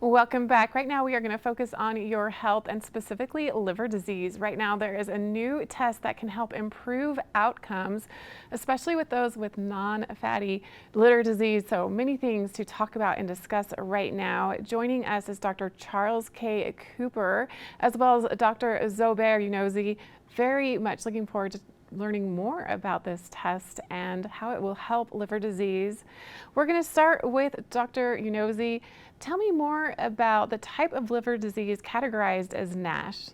Welcome back. Right now we are going to focus on your health and specifically liver disease. Right now there is a new test that can help improve outcomes, especially with those with non-fatty liver disease. So many things to talk about and discuss right now. Joining us is Dr. Charles K. Cooper, as well as Dr. Zobair Younossi. Very much looking forward to learning more about this test and how it will help liver disease. We're going to start with Dr. Younossi. Tell me more about the type of liver disease categorized as Nash.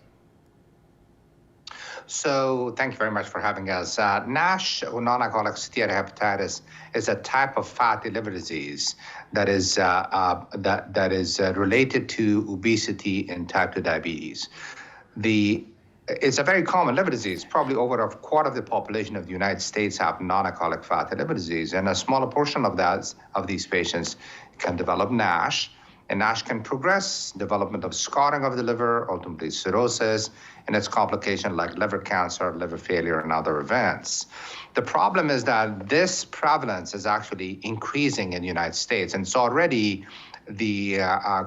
So thank you very much for having us. Nash, or non-alcoholic steatohepatitis, is a type of fatty liver disease that is related to obesity and type 2 diabetes. It's a very common liver disease. Probably over a quarter of the population of the United States have non-alcoholic fatty liver disease, and a smaller portion of these patients can develop Nash. And Nash can progress, development of scarring of the liver, ultimately cirrhosis, and its complication like liver cancer, liver failure, and other events. The problem is that this prevalence is actually increasing in the United States, and it's already the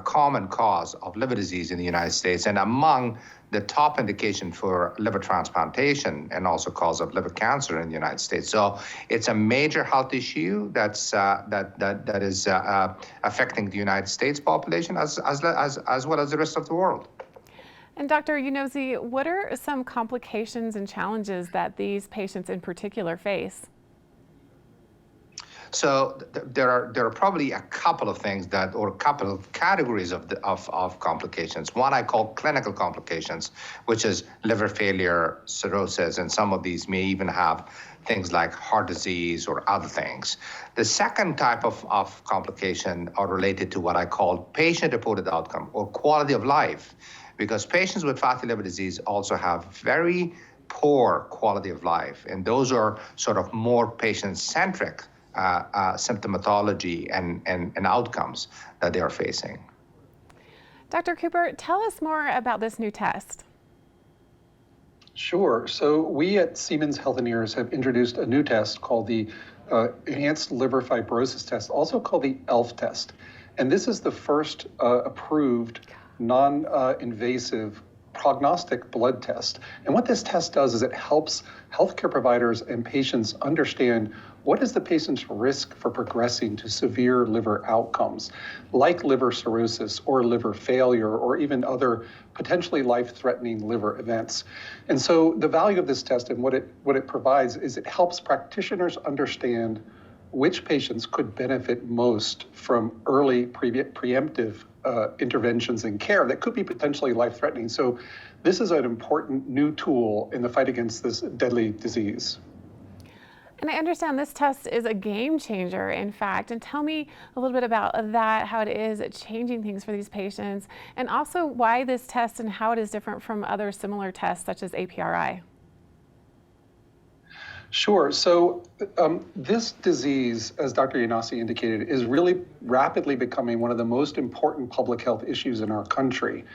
common cause of liver disease in the United States, and among the top indication for liver transplantation and also cause of liver cancer in the United States. So it's a major health issue that is affecting the United States population as well as the rest of the world. And Dr. Younossi, what are some complications and challenges that these patients in particular face? So there are probably a couple of things or a couple of categories of complications. One I call clinical complications, which is liver failure, cirrhosis, and some of these may even have things like heart disease or other things. The second type of complication are related to what I call patient-reported outcome or quality of life, because patients with fatty liver disease also have very poor quality of life, and those are sort of more patient-centric symptomatology and outcomes that they are facing. Dr. Cooper, tell us more about this new test. Sure. So we at Siemens Healthineers have introduced a new test called the Enhanced Liver Fibrosis Test, also called the ELF test. And this is the first approved non-invasive prognostic blood test. And what this test does is it helps healthcare providers and patients understand what is the patient's risk for progressing to severe liver outcomes, like liver cirrhosis or liver failure, or even other potentially life-threatening liver events. And so the value of this test and what it provides is it helps practitioners understand which patients could benefit most from early preemptive interventions and care that could be potentially life-threatening. So this is an important new tool in the fight against this deadly disease. And I understand this test is a game changer, in fact. And tell me a little bit about that, how it is changing things for these patients, and also why this test and how it is different from other similar tests such as APRI. Sure. So this disease, as Dr. Younossi indicated, is really rapidly becoming one of the most important public health issues in our country.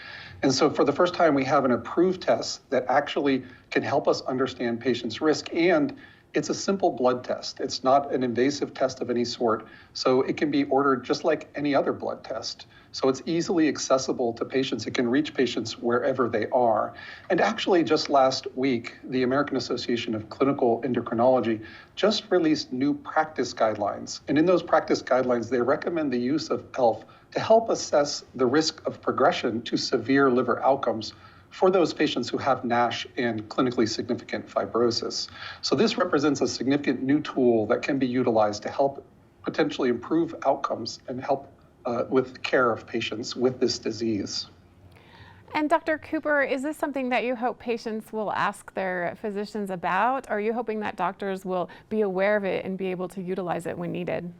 And so for the first time, we have an approved test that actually can help us understand patients' risk, and it's a simple blood test. It's not an invasive test of any sort, so it can be ordered just like any other blood test. So it's easily accessible to patients. It can reach patients wherever they are. And actually, just last week, the American Association of Clinical Endocrinology just released new practice guidelines. And in those practice guidelines, they recommend the use of ELF to help assess the risk of progression to severe liver outcomes for those patients who have NASH and clinically significant fibrosis. So this represents a significant new tool that can be utilized to help potentially improve outcomes and help with care of patients with this disease. And Dr. Cooper, is this something that you hope patients will ask their physicians about? Or are you hoping that doctors will be aware of it and be able to utilize it when needed?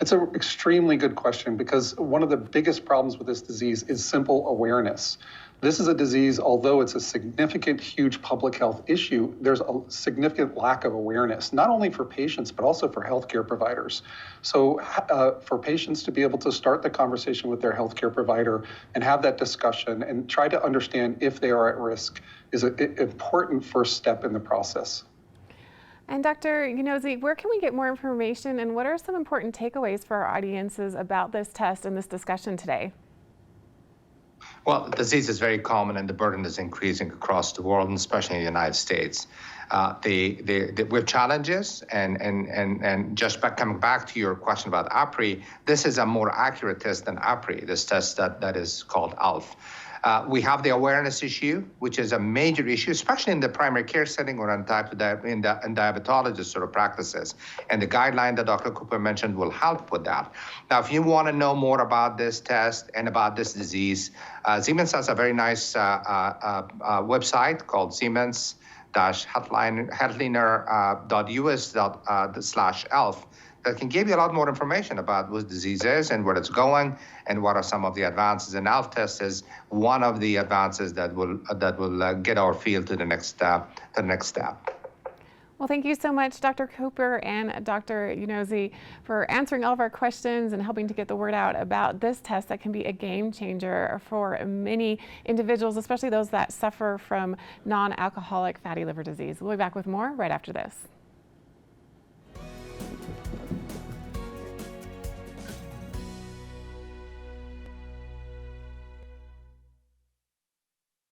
It's an extremely good question, because one of the biggest problems with this disease is simple awareness. This is a disease, although it's a significant, huge public health issue, there's a significant lack of awareness, not only for patients, but also for healthcare providers. So for patients to be able to start the conversation with their healthcare provider and have that discussion and try to understand if they are at risk is an important first step in the process. And Dr. Younossi, where can we get more information and what are some important takeaways for our audiences about this test and this discussion today? Well, the disease is very common and the burden is increasing across the world, and especially in the United States. We have challenges, and just coming back to your question about APRI, this is a more accurate test than APRI, this test that is called ALF. We have the awareness issue, which is a major issue, especially in the primary care setting or in diabetologist sort of practices. And the guideline that Dr. Cooper mentioned will help with that. Now, if you want to know more about this test and about this disease, Siemens has a very nice website called Siemens-Healthliner.us/ELF that can give you a lot more information about what disease is and where it's going and what are some of the advances. And ALF test is one of the advances that will get our field to the next step. Well, thank you so much, Dr. Cooper and Dr. Younossi, for answering all of our questions and helping to get the word out about this test that can be a game changer for many individuals, especially those that suffer from non-alcoholic fatty liver disease. We'll be back with more right after this.